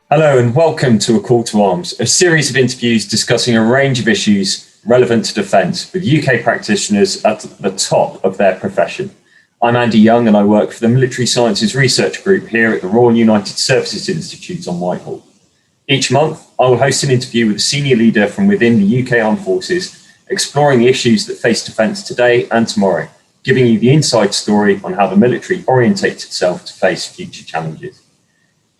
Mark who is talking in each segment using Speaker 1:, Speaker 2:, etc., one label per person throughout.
Speaker 1: Hello and welcome to A Call to Arms, a series of interviews discussing a range of issues relevant to defence with UK practitioners at the top of their profession. I'm Andy Young and I work for the Military Sciences Research Group here at the Royal United Services Institute on Whitehall. Each month, I will host an interview with a senior leader from within the UK Armed Forces, exploring the issues that face defence today and tomorrow, giving you the inside story on how the military orientates itself to face future challenges.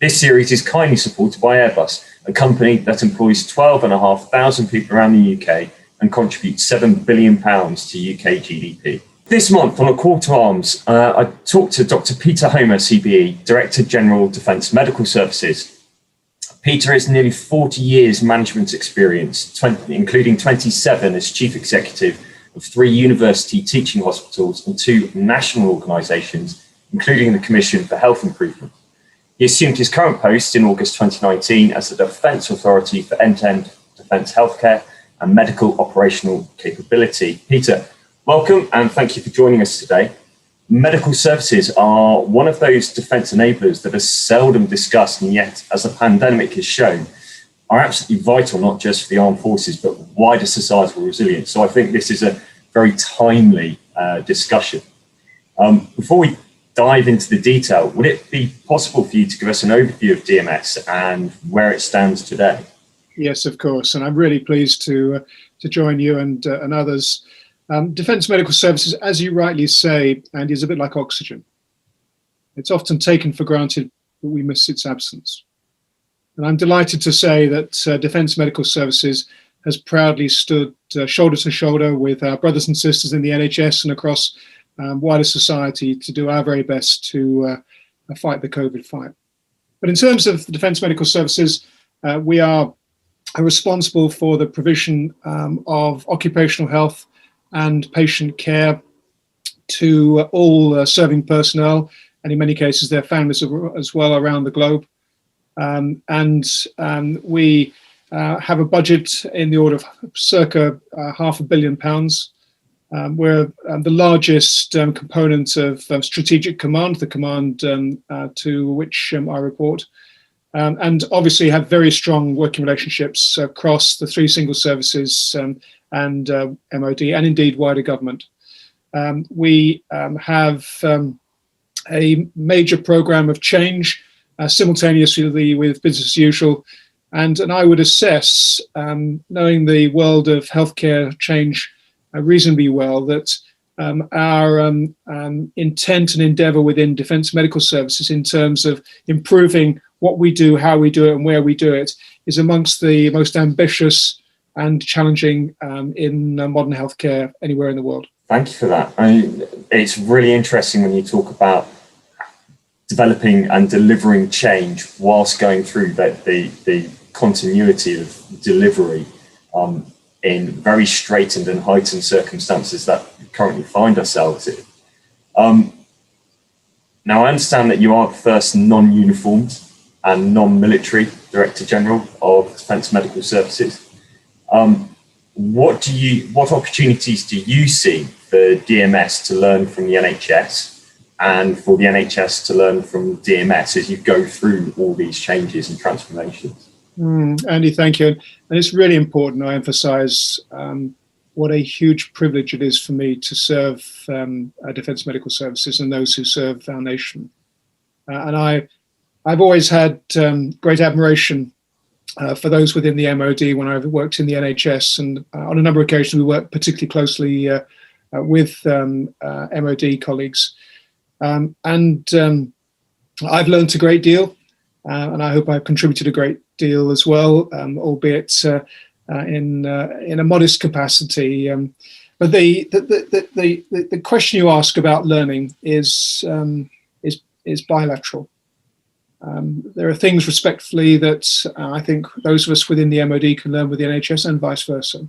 Speaker 1: This series is kindly supported by Airbus, a company that employs 12,500 people around the UK and contributes £7 billion to UK GDP. This month on A Call to Arms, I talked to Dr. Peter Homa, CBE, Director General Defence Medical Services. Peter has nearly 40 years management experience, including 27 as Chief Executive of 3 university teaching hospitals and 2 national organisations, including the Commission for Health Improvement. He assumed his current post in August 2019 as the Defence Authority for End-to-End Defence Healthcare and Medical Operational Capability. Peter, welcome and thank you for joining us today. Medical services are one of those defence enablers that are seldom discussed, and yet, as the pandemic has shown, are absolutely vital not just for the armed forces but wider societal resilience. So I think this is a very timely discussion. Before we dive into the detail, would it be possible for you to give us an overview of DMS and where it stands today?
Speaker 2: Yes, of course, and I'm really pleased to join you and others. Defence Medical Services, as you rightly say, Andy, is a bit like oxygen. It's often taken for granted, but we miss its absence. And I'm delighted to say that Defence Medical Services has proudly stood shoulder to shoulder with our brothers and sisters in the NHS and across wider society to do our very best to fight the COVID fight. But in terms of the Defence Medical Services, we are responsible for the provision of occupational health and patient care to all serving personnel, and in many cases their families as well around the globe. We have a budget in the order of circa £500 million. We're the largest component of Strategic Command, the command to which I report, and obviously have very strong working relationships across the 3 single services and MOD and indeed wider government. We have a major programme of change simultaneously with business as usual, and I would assess, knowing the world of healthcare change reasonably well, that our intent and endeavour within Defence Medical Services in terms of improving what we do, how we do it and where we do it is amongst the most ambitious and challenging in modern healthcare anywhere in the world.
Speaker 1: Thank you for that. It's really interesting when you talk about developing and delivering change whilst going through the continuity of delivery in very straitened and heightened circumstances that we currently find ourselves in. Now, I understand that you are the first non-uniformed and non-military Director General of Defence Medical Services. What opportunities do you see for DMS to learn from the NHS and for the NHS to learn from DMS as you go through all these changes and transformations?
Speaker 2: Andy, thank you. And it's really important I emphasise what a huge privilege it is for me to serve Defence Medical Services and those who serve our nation. And I've always had great admiration for those within the MOD when I've worked in the NHS, and on a number of occasions we worked particularly closely with MOD colleagues. I've learned a great deal, and I hope I've contributed a great deal as well, albeit in a modest capacity. But the question you ask about learning is bilateral. There are things, respectfully, that I think those of us within the MOD can learn with the NHS and vice versa.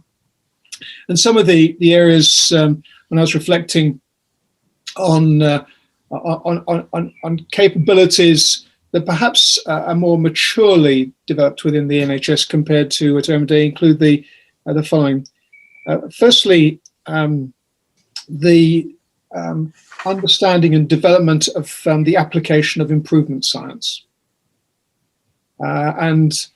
Speaker 2: And some of the areas when I was reflecting on capabilities that perhaps are more maturely developed within the NHS compared to MOD include the following. Firstly, the understanding and development of the application of improvement science. and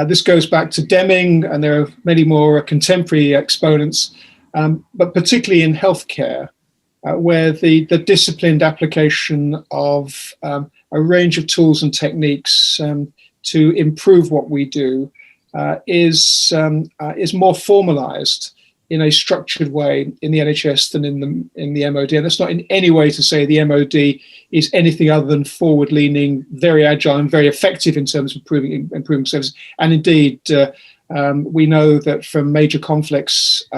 Speaker 2: this goes back to Deming, and there are many more contemporary exponents, but particularly in healthcare, where the disciplined application of a range of tools and techniques to improve what we do is more formalized in a structured way in the NHS than in the MOD. And that's not in any way to say the MOD is anything other than forward-leaning, very agile and very effective in terms of improving services. And indeed, we know that from major conflicts,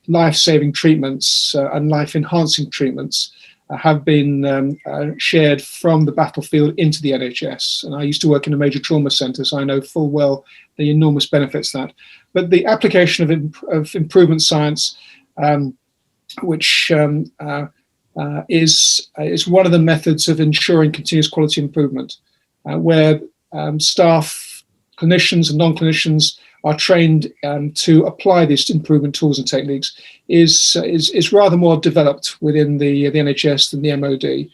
Speaker 2: life-saving treatments and life-enhancing treatments have been shared from the battlefield into the NHS. And I used to work in a major trauma centre, so I know full well the enormous benefits of that. But the application of improvement science, which is one of the methods of ensuring continuous quality improvement, where staff, clinicians and non-clinicians are trained to apply these improvement tools and techniques, is rather more developed within the NHS than the MOD.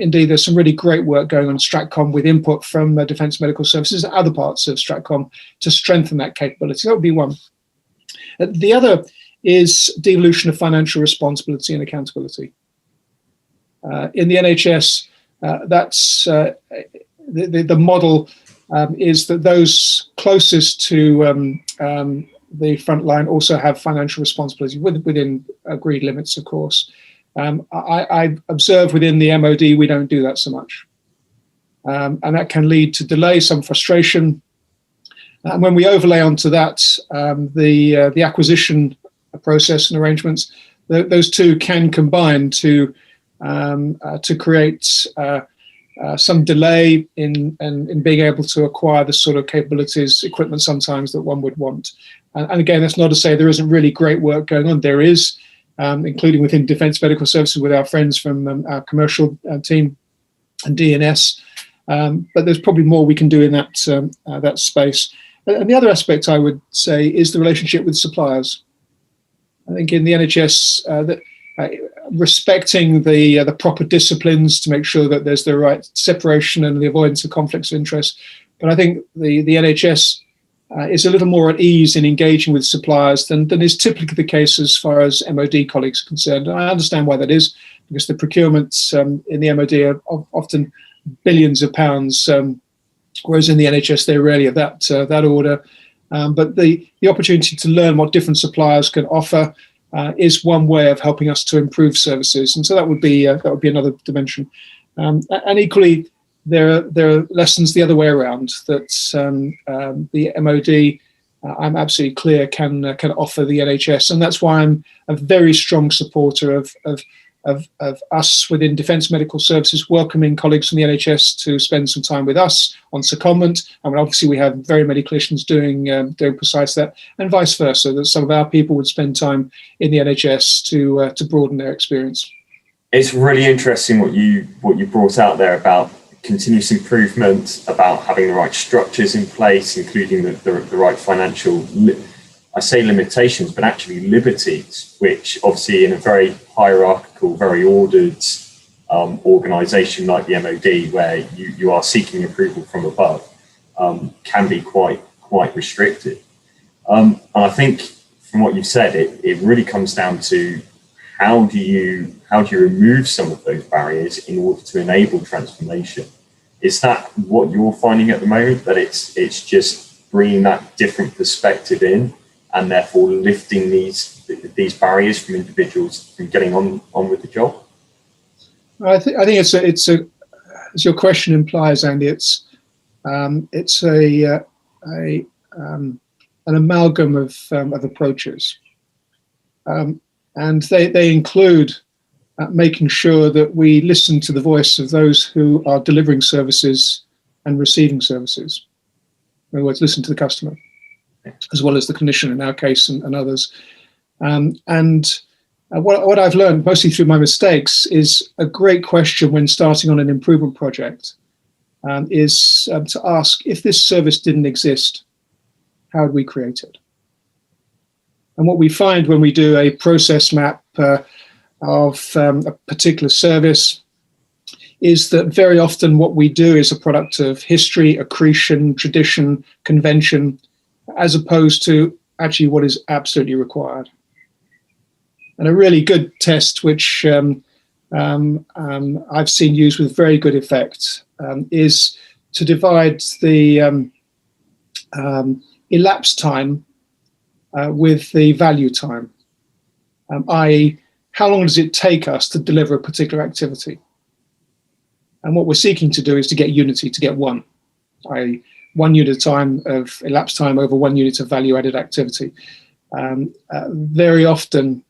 Speaker 2: Indeed, there's some really great work going on in Stratcom with input from Defence Medical Services and other parts of Stratcom to strengthen that capability. That would be one. The other is devolution of financial responsibility and accountability. In the NHS, that's the model is that those closest to the front line also have financial responsibility within agreed limits, of course. I observe within the MOD we don't do that so much, and that can lead to delay, some frustration. And when we overlay onto that the acquisition process and arrangements, those two can combine to create some delay in being able to acquire the sort of capabilities, equipment sometimes that one would want. And again, that's not to say there isn't really great work going on. There is. Including within Defence Medical Services with our friends from our commercial team and DNS. But there's probably more we can do in that space. And the other aspect I would say is the relationship with suppliers. I think in the NHS, respecting the proper disciplines to make sure that there's the right separation and the avoidance of conflicts of interest. But I think the NHS is a little more at ease in engaging with suppliers than is typically the case as far as MOD colleagues are concerned. And I understand why that is, because the procurements in the MOD are often billions of pounds, whereas in the NHS they're rarely of that order. But the opportunity to learn what different suppliers can offer is one way of helping us to improve services, and so that would be another dimension. And equally, there are lessons the other way around that the MOD, I'm absolutely clear, can offer the NHS, and that's why I'm a very strong supporter of us within Defence Medical Services welcoming colleagues from the NHS to spend some time with us on secondment. I mean, obviously we have very many clinicians doing precise that, and vice versa, that some of our people would spend time in the NHS to broaden their experience.
Speaker 1: It's really interesting what you brought out there about continuous improvement, about having the right structures in place, including the right financial, I say limitations, but actually liberties, which obviously in a very hierarchical, very ordered organisation like the MOD, where you are seeking approval from above, can be quite restricted. And I think from what you've said, it really comes down to how do you remove some of those barriers in order to enable transformation? Is that what you're finding at the moment, that it's just bringing that different perspective in and therefore lifting these barriers from individuals from getting on with the job?
Speaker 2: I think it's as your question implies, Andy, it's an amalgam of approaches. And they include making sure that we listen to the voice of those who are delivering services and receiving services. In other words, listen to the customer, as well as the clinician in our case and others. What I've learned, mostly through my mistakes, is a great question when starting on an improvement project is to ask, if this service didn't exist, how would we create it? And what we find when we do a process map of a particular service is that very often what we do is a product of history, accretion, tradition, convention, as opposed to actually what is absolutely required. And a really good test, which I've seen used with very good effect, is to divide the elapsed time with the value time, i.e., how long does it take us to deliver a particular activity? And what we're seeking to do is to get unity, to get one, i.e., 1 unit of time of elapsed time over 1 unit of value-added activity. Very often,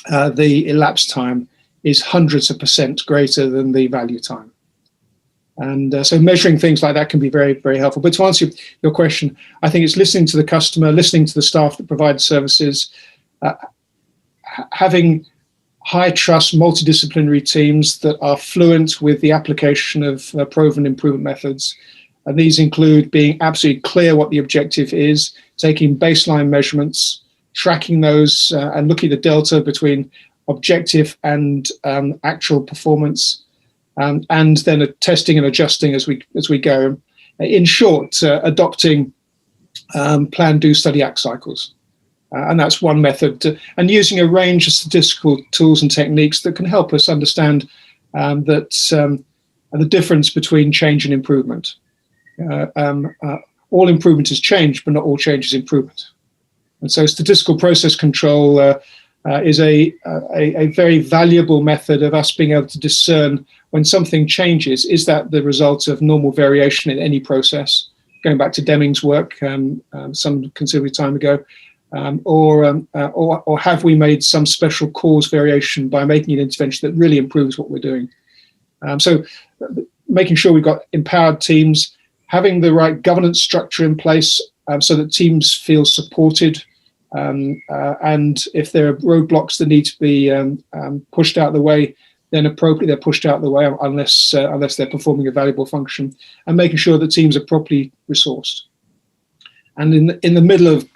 Speaker 2: the elapsed time is hundreds of % greater than the value time. And so measuring things like that can be very, very helpful. But to answer your question, I think it's listening to the customer, listening to the staff that provide services, having high trust multidisciplinary teams that are fluent with the application of proven improvement methods. And these include being absolutely clear what the objective is, taking baseline measurements, tracking those and looking at the delta between objective and actual performance, and then testing and adjusting as we go. In short, adopting plan, do, study, act cycles. And that's one method, and using a range of statistical tools and techniques that can help us understand the difference between change and improvement. All improvement is change, but not all change is improvement. And so statistical process control is a very valuable method of us being able to discern when something changes. Is that the result of normal variation in any process? Going back to Deming's work some considerable time ago. Or have we made some special cause variation by making an intervention that really improves what we're doing? So making sure we've got empowered teams, having the right governance structure in place so that teams feel supported. And if there are roadblocks that need to be pushed out of the way, then appropriately they're pushed out of the way unless they're performing a valuable function, and making sure that teams are properly resourced. And in the middle of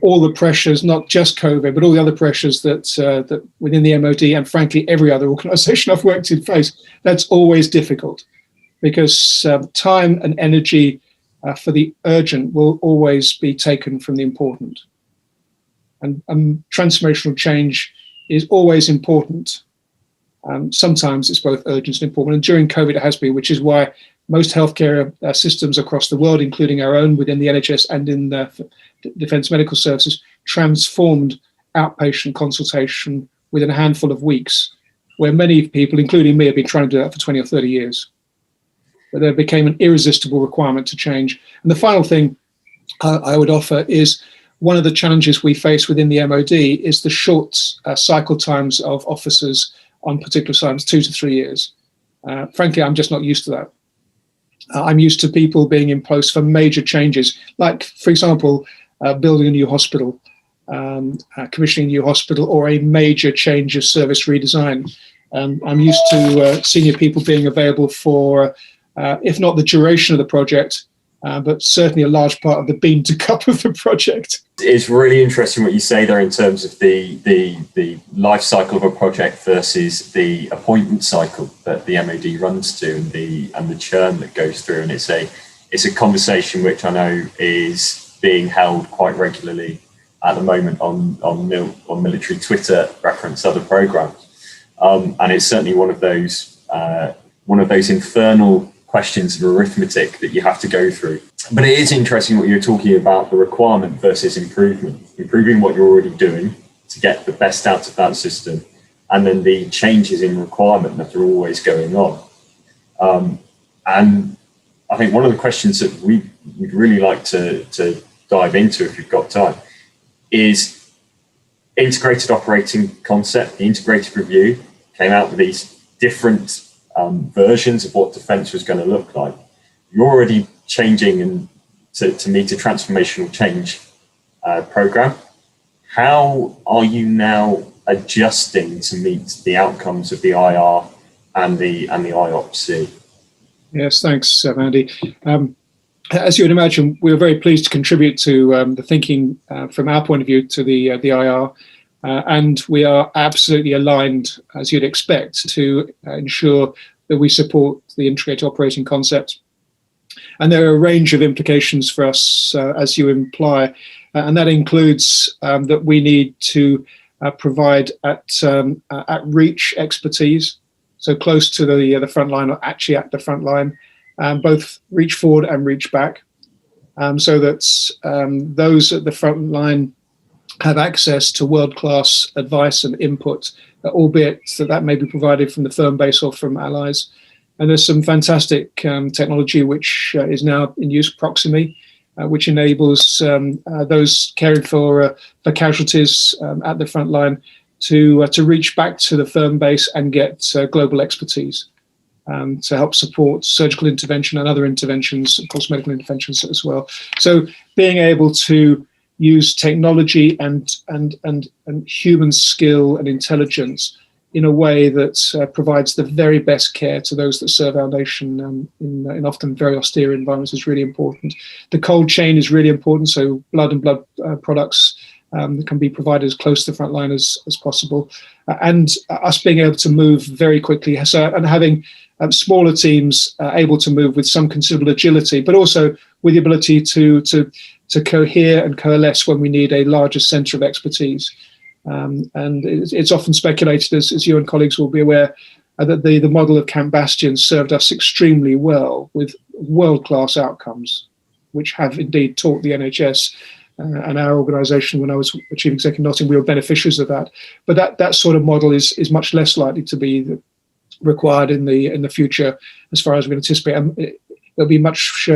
Speaker 2: all the pressures, not just COVID, but all the other pressures that within the MOD and frankly every other organisation I've worked in face, that's always difficult, because time and energy for the urgent will always be taken from the important. And transformational change is always important. Sometimes it's both urgent and important, and during COVID it has been, which is why most healthcare systems across the world, including our own within the NHS and in the Defence Medical Services, transformed outpatient consultation within a handful of weeks, where many people, including me, have been trying to do that for 20 or 30 years. But there became an irresistible requirement to change. And the final thing I would offer is one of the challenges we face within the MOD is the short cycle times of officers on particular assignments, 2 to 3 years. Frankly, I'm just not used to that. I'm used to people being in post for major changes, like, for example, building a new hospital, commissioning a new hospital, or a major change of service redesign. I'm used to senior people being available for, if not the duration of the project, but certainly a large part of the bean to cup of the project.
Speaker 1: It's really interesting what you say there in terms of the life cycle of a project versus the appointment cycle that the MOD runs to, and the churn that goes through. And it's a conversation which I know is being held quite regularly at the moment on military Twitter reference other programs, and it's certainly one of those infernal questions of arithmetic that you have to go through. But it is interesting what you're talking about, the requirement versus improving what you're already doing to get the best out of that system, and then the changes in requirement that are always going on. And I think one of the questions that we'd really like to dive into, if you've got time, is integrated operating concept. The integrated review came out with these different versions of what defence was going to look like. You're already changing and to meet a transformational change program. How are you now adjusting to meet the outcomes of the IR and the IOPC?
Speaker 2: Yes, thanks, Andy. As you would imagine, we were very pleased to contribute to the thinking from our point of view to the IR. And we are absolutely aligned, as you'd expect, to ensure that we support the integrated operating concept. And there are a range of implications for us, as you imply, and that includes that we need to provide at reach expertise, so close to the front line, or actually at the front line, both reach forward and reach back, so that those at the front line have access to world-class advice and input, albeit that may be provided from the firm base or from allies. And there's some fantastic technology which is now in use, Proximy, which enables those caring for casualties at the front line to reach back to the firm base and get global expertise to help support surgical intervention and other interventions, of course, medical interventions as well. So being able to use technology and human skill and intelligence in a way that provides the very best care to those that serve our nation in often very austere environments is really important. The cold chain is really important, so blood and blood products can be provided as close to the front line as possible. And us being able to move very quickly, and having smaller teams able to move with some considerable agility, but also with the ability to cohere and coalesce when we need a larger centre of expertise. And it's often speculated, as you and colleagues will be aware, that the model of Camp Bastion served us extremely well with world-class outcomes, which have indeed taught the NHS and our organisation. When I was Chief Executive Nottingham, we were beneficiaries of that. But that sort of model is much less likely to be required in the future, as far as we anticipate. There'll be much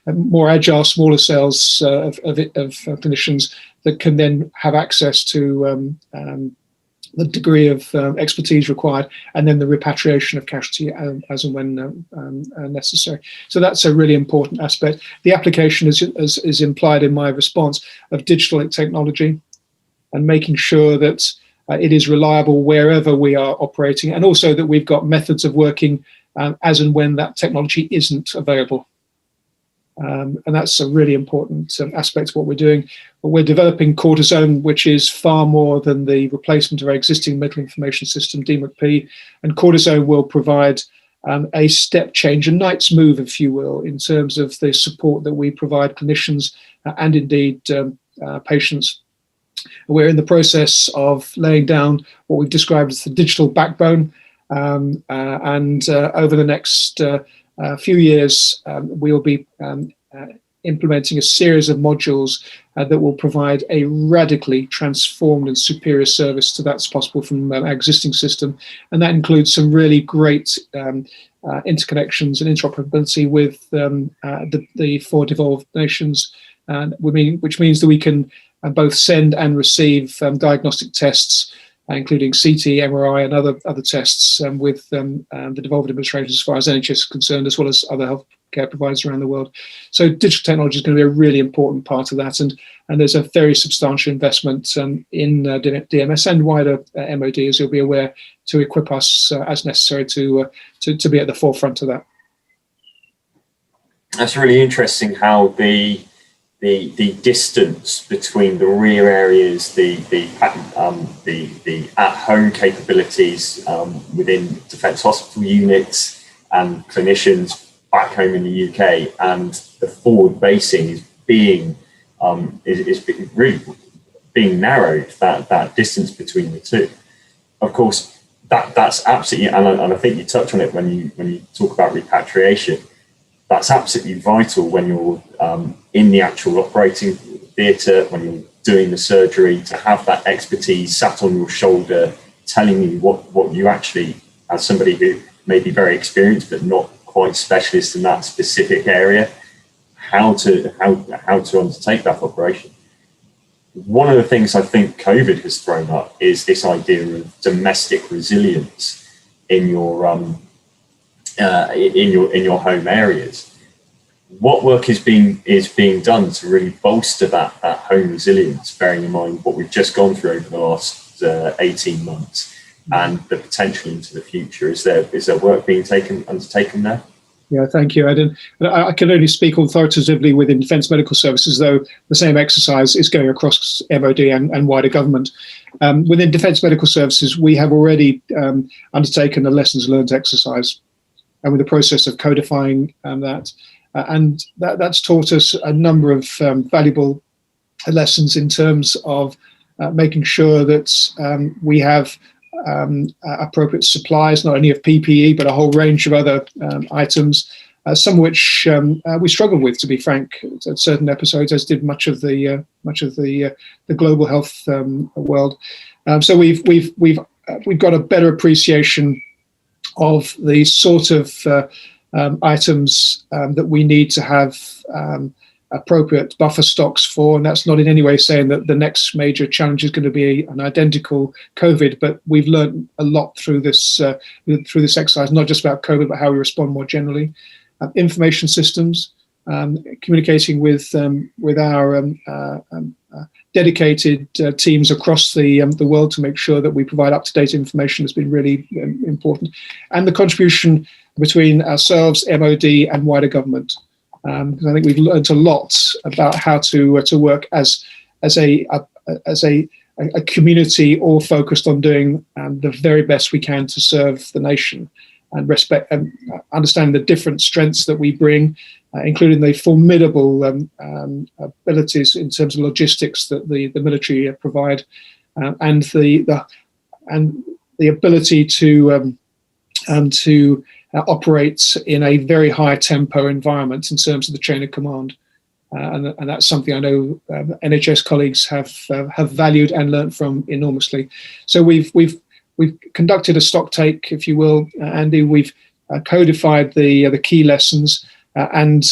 Speaker 2: more agile, smaller cells of clinicians that can then have access to the degree of expertise required, and then the repatriation of casualty as and when necessary. So that's a really important aspect. The application is implied in my response of digital technology and making sure that it is reliable wherever we are operating, and also that we've got methods of working as and when that technology isn't available. And that's a really important aspect of what we're doing. But we're developing cortisone, which is far more than the replacement of our existing medical information system, DMIP, and cortisone will provide a step change, a knight's move, if you will, in terms of the support that we provide clinicians and indeed patients. We're in the process of laying down what we've described as the digital backbone, and over the next few years, we'll be implementing a series of modules that will provide a radically transformed and superior service to that's possible from our existing system. And that includes some really great interconnections and interoperability with the 4 devolved nations, which means that we can both send and receive diagnostic tests, including CT, MRI, and other tests with the devolved administrations as far as NHS is concerned, as well as other healthcare providers around the world. So digital technology is going to be a really important part of that, and there's a very substantial investment in DMS and wider MOD, as you'll be aware, to equip us as necessary to be at the forefront of that.
Speaker 1: That's really interesting how the distance between the rear areas, the at-home capabilities within defence hospital units and clinicians back home in the UK, and the forward basing is being really being narrowed. That distance between the two, of course, that's absolutely, and I think you touch on it when you talk about repatriation. That's absolutely vital when you're in the actual operating theatre, when you're doing the surgery, to have that expertise sat on your shoulder, telling you what you actually, as somebody who may be very experienced but not quite specialist in that specific area, how to undertake that operation. One of the things I think COVID has thrown up is this idea of domestic resilience in your home areas. What work is being done to really bolster that home resilience, bearing in mind what we've just gone through over the last 18 months and the potential into the future? Is there work being undertaken there?
Speaker 2: Yeah, thank you, Ed. I can only speak authoritatively within Defence Medical Services, though the same exercise is going across MOD and wider government. Within Defence Medical Services, we have already undertaken a lessons learned exercise and with the process of codifying that. And that's taught us a number of valuable lessons in terms of making sure that we have appropriate supplies, not only of PPE, but a whole range of other items, some of which we struggled with, to be frank, at certain episodes, as did much of the global health world. So we've got a better appreciation of the sort of items that we need to have appropriate buffer stocks for, and that's not in any way saying that the next major challenge is going to be an identical COVID, but we've learned a lot through this exercise, not just about COVID, but how we respond more generally. Information systems, communicating with our dedicated teams across the world to make sure that we provide up-to-date information has been really important, and the contribution between ourselves, MOD, and wider government. Because I think we've learned a lot about how to work as a community, all focused on doing the very best we can to serve the nation, and respect and understanding the different strengths that we bring, including the formidable abilities in terms of logistics that the military provide, and the ability to operate in a very high tempo environment in terms of the chain of command, and that's something I know NHS colleagues have valued and learnt from enormously. So we've conducted a stock take, if you will, Andy. We've codified the key lessons, and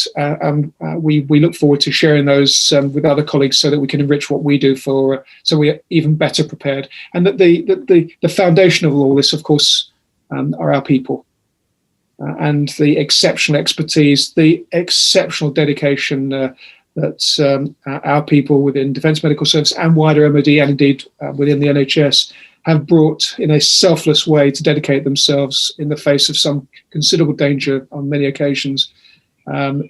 Speaker 2: we look forward to sharing those with other colleagues so that we can enrich what we do so we're even better prepared. And that the foundation of all this, of course, are our people. And the exceptional expertise, the exceptional dedication that our people within Defence Medical Service and wider MOD, and indeed within the NHS, have brought in a selfless way to dedicate themselves in the face of some considerable danger on many occasions,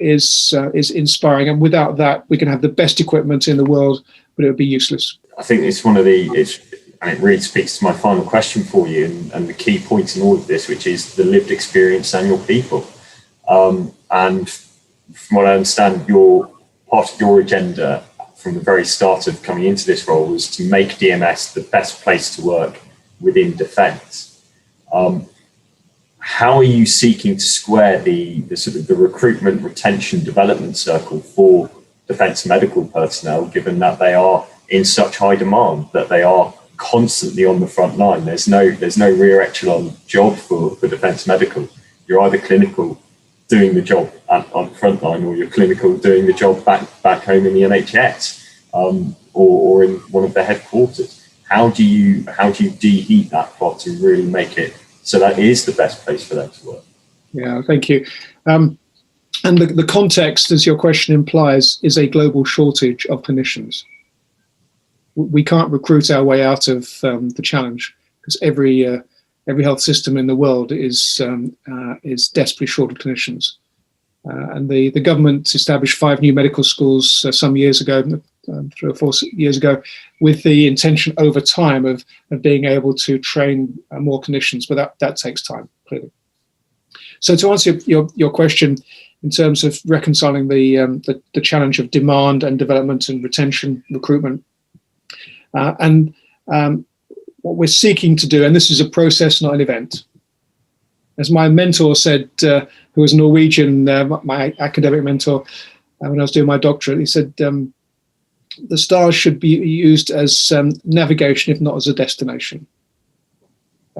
Speaker 2: is inspiring. And without that, we can have the best equipment in the world, but it would be useless.
Speaker 1: I think it's and it really speaks to my final question for you, and the key point in all of this, which is the lived experience and your people. And from what I understand, part of your agenda from the very start of coming into this role was to make DMS the best place to work within defence. How are you seeking to square the sort of the recruitment, retention, development circle for defence medical personnel, given that they are in such high demand, that they are constantly on the front line? There's no rear echelon job for defence medical. You're either clinical doing the job on the front line, or you're clinical doing the job back home in the NHS, or in one of their headquarters. How do you deheat that pot and really make it so that is the best place for them to work?
Speaker 2: Yeah, thank you. And the context, as your question implies, is a global shortage of clinicians. We can't recruit our way out of the challenge, because every health system in the world is desperately short of clinicians. And the government established 5 new medical schools some years ago, 3 or 4 years ago, with the intention over time of being able to train more clinicians, but that takes time, clearly. So to answer your question, in terms of reconciling the challenge of demand and development and retention, recruitment, and what we're seeking to do, and this is a process, not an event. As my mentor said, who was Norwegian, my academic mentor, when I was doing my doctorate, he said, the stars should be used as navigation, if not as a destination.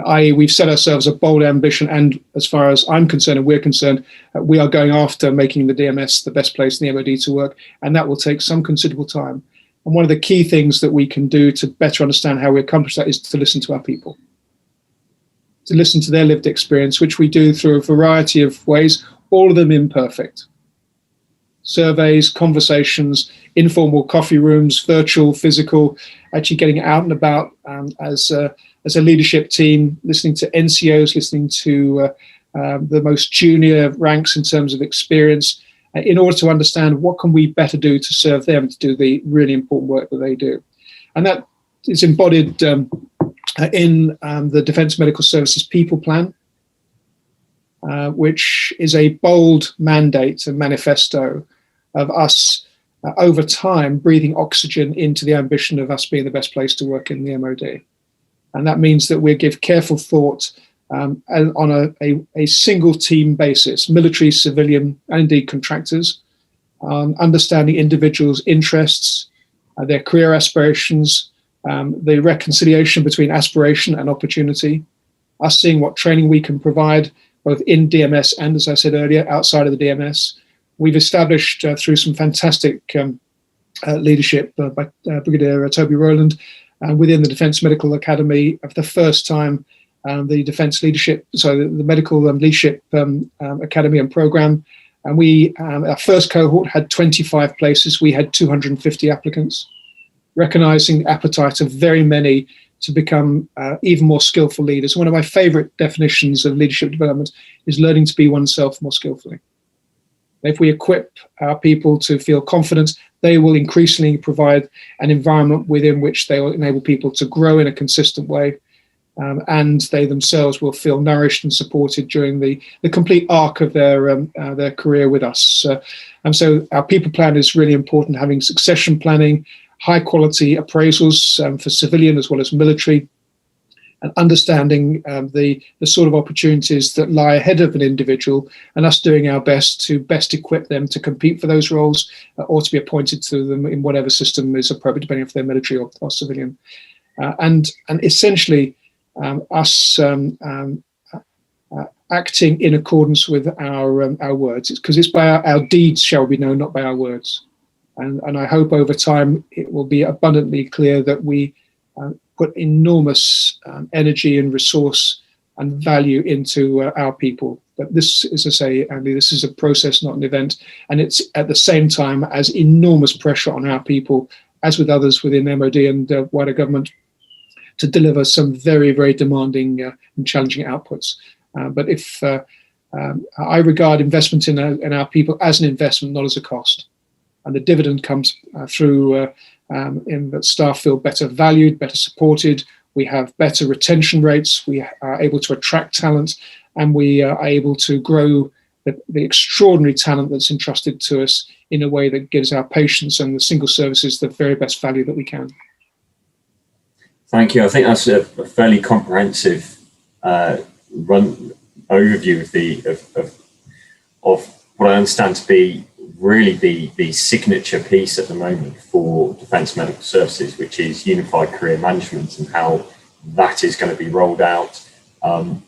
Speaker 2: I.e., we've set ourselves a bold ambition, and as far as I'm concerned and we're concerned, we are going after making the DMS the best place in the MOD to work, and that will take some considerable time. And one of the key things that we can do to better understand how we accomplish that is to listen to our people, to listen to their lived experience, which we do through a variety of ways, all of them imperfect. Surveys, conversations, informal coffee rooms, virtual, physical, actually getting out and about as a leadership team, listening to NCOs, listening to the most junior ranks in terms of experience, in order to understand what can we better do to serve them to do the really important work that they do. And that is embodied in the Defence Medical Services People Plan. which is a bold mandate and manifesto of us over time breathing oxygen into the ambition of us being the best place to work in the MOD. And that means that we give careful thought on a single team basis, military, civilian, and indeed contractors, understanding individuals' interests, their career aspirations, the reconciliation between aspiration and opportunity, us seeing what training we can provide, both in DMS and, as I said earlier, outside of the DMS. We've established through some fantastic leadership by Brigadier Toby Rowland within the Defence Medical Academy for the first time, the Medical Leadership Academy and Programme. And our first cohort had 25 places. We had 250 applicants, recognising the appetite of very many to become even more skillful leaders. One of my favourite definitions of leadership development is learning to be oneself more skillfully. If we equip our people to feel confident, they will increasingly provide an environment within which they will enable people to grow in a consistent way, and they themselves will feel nourished and supported during the complete arc of their career with us. And so our people plan is really important, having succession planning, high quality appraisals for civilian as well as military, and understanding the sort of opportunities that lie ahead of an individual, and us doing our best to best equip them to compete for those roles or to be appointed to them in whatever system is appropriate, depending if they're military or civilian. And essentially us acting in accordance with our words, because it's by our deeds shall we know, not by our words. And I hope over time it will be abundantly clear that we put enormous energy and resource and value into our people. But this, as I say, Andy, this is a process, not an event. And it's at the same time as enormous pressure on our people, as with others within MOD and wider government, to deliver some very, very demanding and challenging outputs. But if I regard investment in our people as an investment, not as a cost. And the dividend comes through in that staff feel better valued, better supported. We have better retention rates. We are able to attract talent, and we are able to grow the extraordinary talent that's entrusted to us in a way that gives our patients and the single services the very best value that we can.
Speaker 1: Thank you. I think that's a fairly comprehensive overview of what I understand to be really the signature piece at the moment for Defence Medical Services, which is unified career management and how that is going to be rolled out. I'm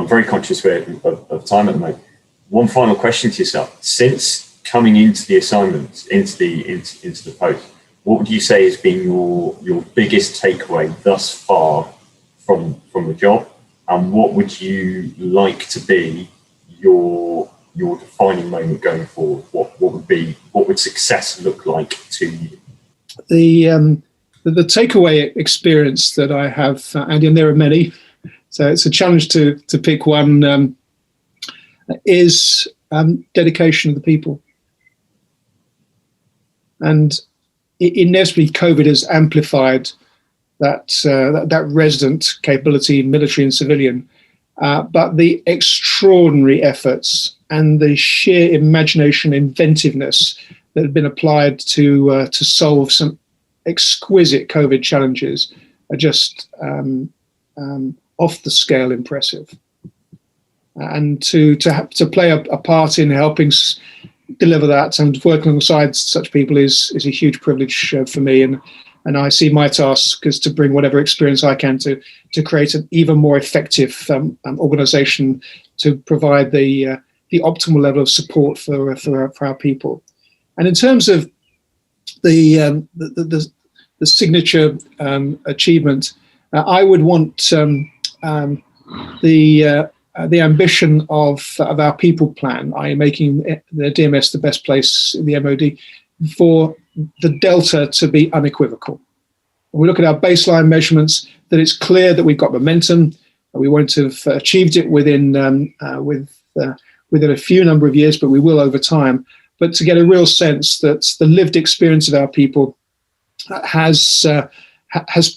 Speaker 1: very conscious of time at the moment. One final question to yourself: since coming into the assignment, into the post, what would you say has been your biggest takeaway thus far from the job, and what would you like to be your defining moment going forward? What would success look like to you? The takeaway experience that I have, Andy, and there are many, so it's a challenge to pick one, is dedication of the people. And inevitably, COVID has amplified that resident capability, military and civilian. But the extraordinary efforts and the sheer imagination, inventiveness that have been applied to solve some exquisite COVID challenges are just off the scale impressive. And to play a part in helping deliver that and working alongside such people is a huge privilege for me. And I see my task as to bring whatever experience I can to create an even more effective organisation to provide the optimal level of support for our people. And in terms of the signature achievement, I would want the ambition of our people plan, i.e. making the DMS the best place in the MOD, for the delta to be unequivocal. When we look at our baseline measurements, that it's clear that we've got momentum. We won't have achieved it within a few number of years, but we will over time. But to get a real sense that the lived experience of our people has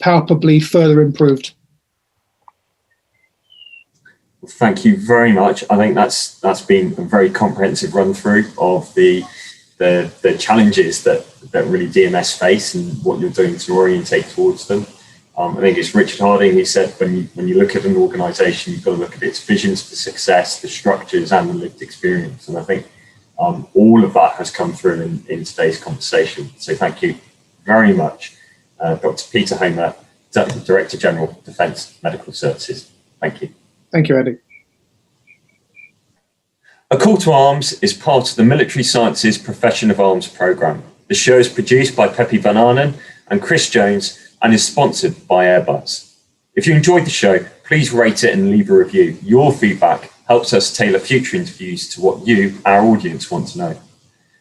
Speaker 1: palpably further improved. Thank you very much. I think that's been a very comprehensive run through of the challenges that really DMS face and what you're doing to orientate towards them. I think it's Richard Harding who said when you look at an organisation, you've got to look at its visions for success, the structures, and the lived experience. And I think all of that has come through in today's conversation. So thank you very much, Dr. Peter Homa, Director General, Defence Medical Services. Thank you.
Speaker 2: Thank you, Andy.
Speaker 1: A Call to Arms is part of the Military Sciences Profession of Arms programme. The show is produced by Peppy Van Arnen and Chris Jones and is sponsored by Airbus. If you enjoyed the show, please rate it and leave a review. Your feedback helps us tailor future interviews to what you, our audience, want to know.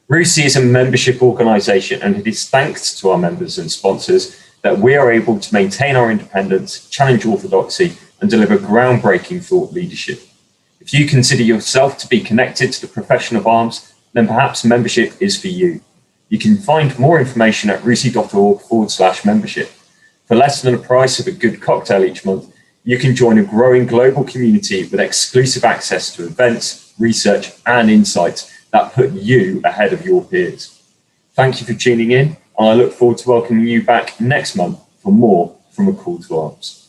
Speaker 1: RUSI is a membership organisation, and it is thanks to our members and sponsors that we are able to maintain our independence, challenge orthodoxy, and deliver groundbreaking thought leadership. If you consider yourself to be connected to the profession of arms, then perhaps membership is for you. You can find more information at rusi.org/membership. For less than the price of a good cocktail each month, you can join a growing global community with exclusive access to events, research, and insights that put you ahead of your peers. Thank you for tuning in, and I look forward to welcoming you back next month for more from A Call to Arms.